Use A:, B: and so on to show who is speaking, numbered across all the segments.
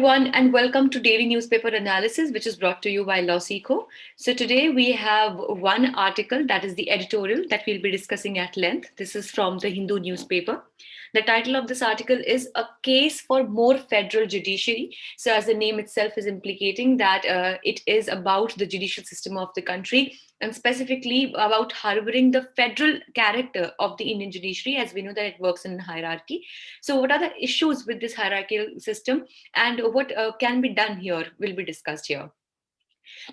A: everyone, and welcome to Daily Newspaper Analysis, which is brought to you by LawSikho. So, today we have one article that is the editorial that we'll be discussing at length. This is from the Hindu newspaper. The title of this article is A Case for More Federal Judiciary. So, as the name itself is implicating, that it is about the judicial system of the country and specifically about harboring the federal character of the Indian judiciary, as we know that it works in hierarchy. So, what are the issues with this hierarchical system? And what can be done here will be discussed here.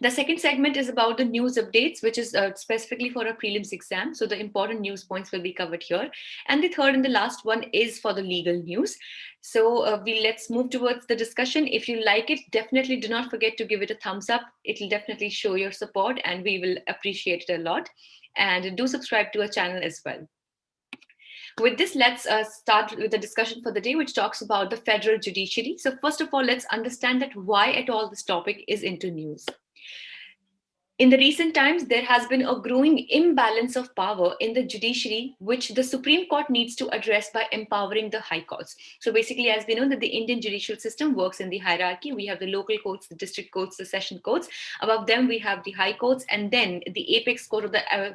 A: The second segment is about the news updates, which is specifically for a prelims exam. So the important news points will be covered here. And the third and the last one is for the legal news. So let's move towards the discussion. If you like it, definitely do not forget to give it a thumbs up. It will definitely show your support and we will appreciate it a lot. And do subscribe to our channel as well. With this, let's start with the discussion for the day, which talks about the federal judiciary. So first of all, let's understand that why at all this topic is into news. In the recent times, there has been a growing imbalance of power in the judiciary, which the Supreme Court needs to address by empowering the high courts. So basically, as we know that the Indian judicial system works in the hierarchy, we have the local courts, the district courts, the session courts. Above them, we have the high courts, and then the apex court, or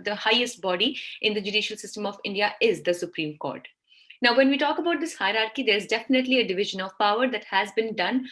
A: the highest body in the judicial system of India is the Supreme Court. Now, when we talk about this hierarchy, there's definitely a division of power that has been done,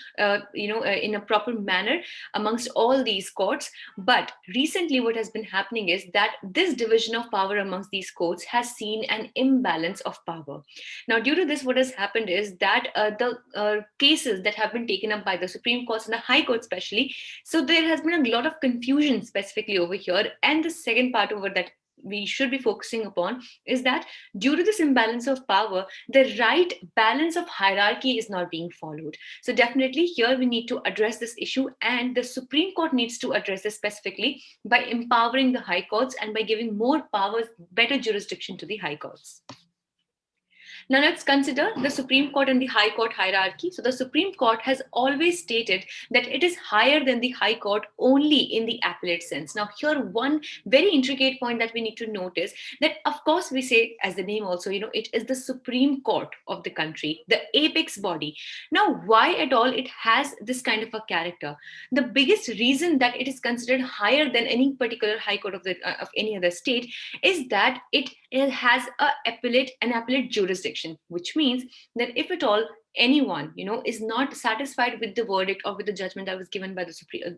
A: in a proper manner amongst all these courts. But recently, what has been happening is that this division of power amongst these courts has seen an imbalance of power. Now, due to this, what has happened is that the cases that have been taken up by the Supreme Court and the High Court, especially, so there has been a lot of confusion specifically over here. And the second part over that we should be focusing upon is that due to this imbalance of power, the right balance of hierarchy is not being followed. So definitely here we need to address this issue, and the Supreme Court needs to address this specifically by empowering the high courts and by giving more powers, better jurisdiction to the high courts. Now let's consider the Supreme Court and the High Court hierarchy. So the Supreme Court has always stated that it is higher than the High Court only in the appellate sense. Now here one very intricate point that we need to notice that of course we say, as the name also, it is the Supreme Court of the country, the apex body. Now why at all it has this kind of a character? The biggest reason that it is considered higher than any particular High Court of any other state is that it has an appellate jurisdiction, which means that if at all anyone is not satisfied with the verdict or with the judgment that was given by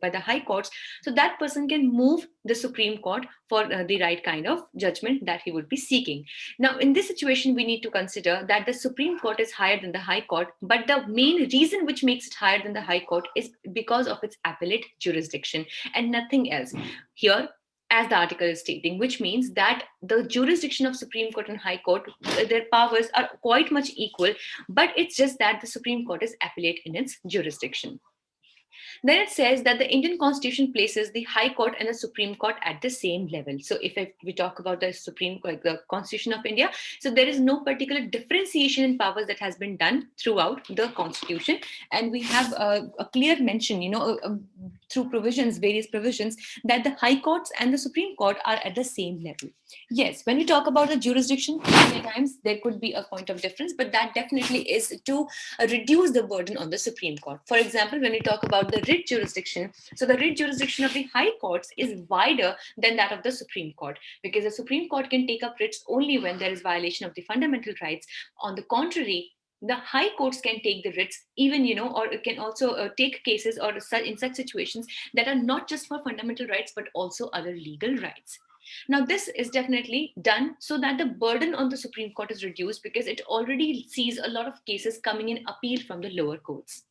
A: the high courts, so that person can move the Supreme Court for the right kind of judgment that he would be seeking. Now in this situation, we need to consider that the Supreme Court is higher than the High Court, but the main reason which makes it higher than the High Court is because of its appellate jurisdiction and nothing else. Here, as the article is stating, which means that the jurisdiction of Supreme Court and High Court, their powers are quite much equal, but it's just that the Supreme Court is appellate in its jurisdiction. Then it says that the Indian Constitution places the High Court and the Supreme Court at the same level. So if we talk about the Supreme Court, the Constitution of India, so there is no particular differentiation in powers that has been done throughout the Constitution, and we have a clear mention, through provisions, various provisions, that the High Courts and the Supreme Court are at the same level. Yes, when we talk about the jurisdiction, many times there could be a point of difference, but that definitely is to reduce the burden on the Supreme Court. For example, when we talk about the writ jurisdiction, so the writ jurisdiction of the High Courts is wider than that of the Supreme Court, because the Supreme Court can take up writs only when there is violation of the fundamental rights. On the contrary, the high courts can take the writs even, or it can also take cases or in such situations that are not just for fundamental rights, but also other legal rights. Now, this is definitely done so that the burden on the Supreme Court is reduced, because it already sees a lot of cases coming in appeal from the lower courts.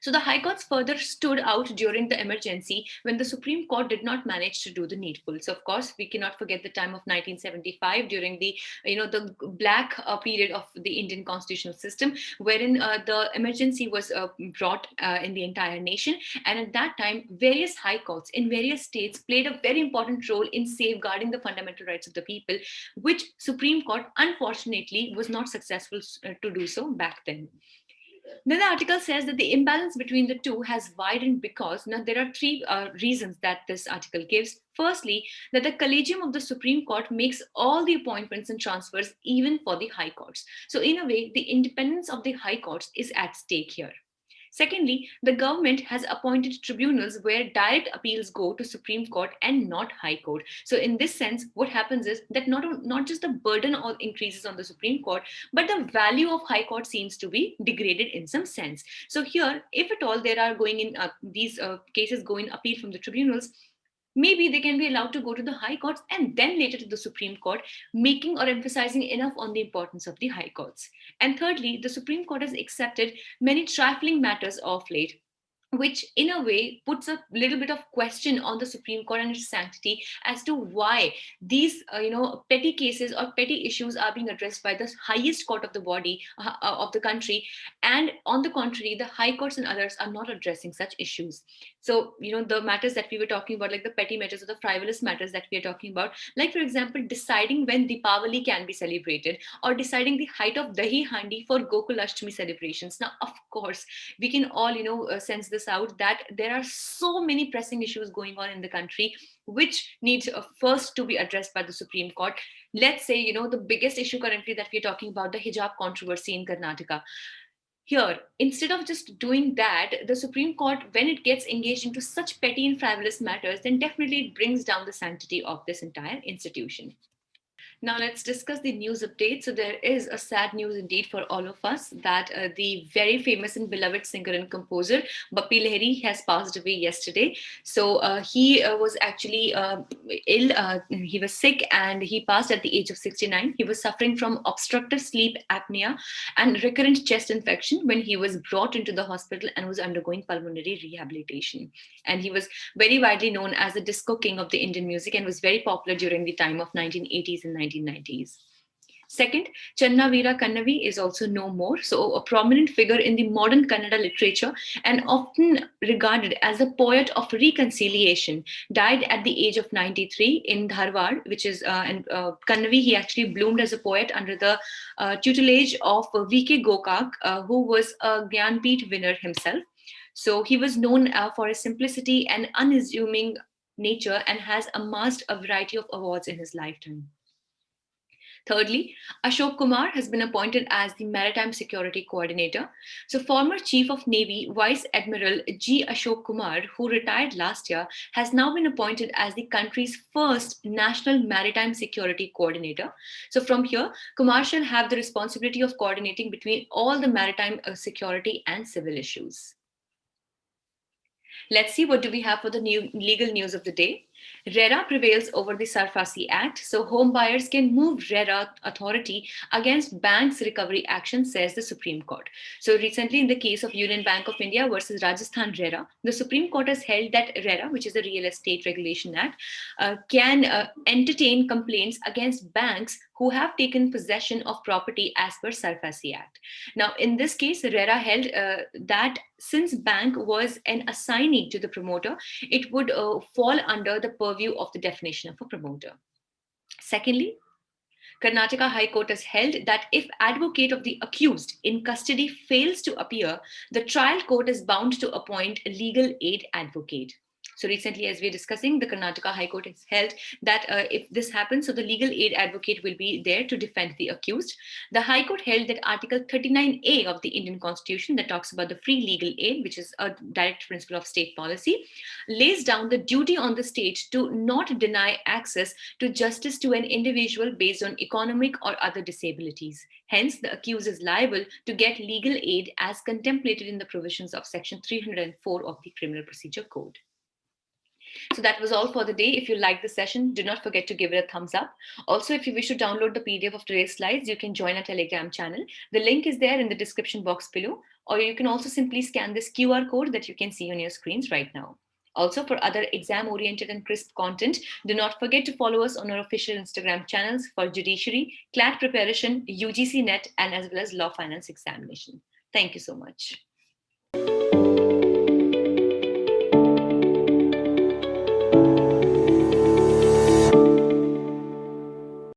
A: So the High Courts further stood out during the emergency when the Supreme Court did not manage to do the needful. So of course, we cannot forget the time of 1975 during the the black period of the Indian constitutional system, wherein the emergency was brought in the entire nation. And at that time, various high courts in various states played a very important role in safeguarding the fundamental rights of the people, which Supreme Court unfortunately was not successful to do so back then. Then the article says that the imbalance between the two has widened because now there are three reasons that this article gives. Firstly, that the collegium of the Supreme Court makes all the appointments and transfers even for the high courts. So in a way, the independence of the high courts is at stake here. Secondly, the government has appointed tribunals where direct appeals go to Supreme Court and not High Court. So in this sense, what happens is that not just the burden all increases on the Supreme Court, but the value of High Court seems to be degraded in some sense. So here, if at all there are going in these cases go in appeal from the tribunals, maybe they can be allowed to go to the high courts and then later to the Supreme Court, making or emphasizing enough on the importance of the high courts. And thirdly, the Supreme Court has accepted many trifling matters of late, which in a way puts a little bit of question on the Supreme Court and its sanctity as to why these petty cases or petty issues are being addressed by the highest court of the body of the country, and on the contrary the high courts and others are not addressing such issues. So the matters that we were talking about, like the petty matters or the frivolous matters that we are talking about, like for example deciding when Deepavali can be celebrated or deciding the height of dahi handi for Gokulashtami celebrations. Now of course we can all sense this out, that there are so many pressing issues going on in the country which need first to be addressed by the Supreme Court. Let's say the biggest issue currently that we're talking about, the hijab controversy in Karnataka. Here, instead of just doing that, the Supreme Court, when it gets engaged into such petty and frivolous matters, then definitely it brings down the sanctity of this entire institution. Now let's discuss the news update. So there is a sad news indeed for all of us, that the very famous and beloved singer and composer Bappi Lahiri has passed away yesterday. So he was actually ill. He was sick and he passed at the age of 69. He was suffering from obstructive sleep apnea and recurrent chest infection when he was brought into the hospital and was undergoing pulmonary rehabilitation. And he was very widely known as the disco king of the Indian music and was very popular during the time of 1980s and 1990s. Second, Channa Veera Kannavi is also no more. So, a prominent figure in the modern Kannada literature and often regarded as a poet of reconciliation, died at the age of 93 in Dharwad, which is, Kannavi, he actually bloomed as a poet under the tutelage of V.K. Gokak, who was a Gyanpeeth winner himself. So, he was known for his simplicity and unassuming nature and has amassed a variety of awards in his lifetime. Thirdly, Ashok Kumar has been appointed as the Maritime Security Coordinator. So, former Chief of Navy Vice Admiral G. Ashok Kumar, who retired last year, has now been appointed as the country's first National Maritime Security Coordinator. So, from here, Kumar shall have the responsibility of coordinating between all the maritime security and civil issues. Let's see what do we have for the new legal news of the day. RERA prevails over the Sarfasi Act, so home buyers can move RERA authority against banks' recovery action, says the Supreme Court. So recently, in the case of Union Bank of India versus Rajasthan RERA, the Supreme Court has held that RERA, which is the Real Estate Regulation Act, can entertain complaints against banks who have taken possession of property as per Sarfasi Act. Now, in this case, RERA held that since bank was an assignee to the promoter, it would fall under the purview of the definition of a promoter. Secondly, Karnataka High Court has held that if advocate of the accused in custody fails to appear, the trial court is bound to appoint a legal aid advocate. So recently, as we're discussing, the Karnataka High Court has held that if this happens, so the legal aid advocate will be there to defend the accused. The High Court held that Article 39A of the Indian Constitution, that talks about the free legal aid, which is a direct principle of state policy, lays down the duty on the state to not deny access to justice to an individual based on economic or other disabilities. Hence, the accused is liable to get legal aid as contemplated in the provisions of Section 304 of the Criminal Procedure Code. So that was all for the day. If you liked the session, do not forget to give it a thumbs up. Also, if you wish to download the PDF of today's slides, you can join our Telegram channel. The link is there in the description box below, or you can also simply scan this QR code that you can see on your screens right now. Also, for other exam-oriented and crisp content, do not forget to follow us on our official Instagram channels for Judiciary, CLAT preparation, UGC Net, and as well as Law Finance examination. Thank you so much.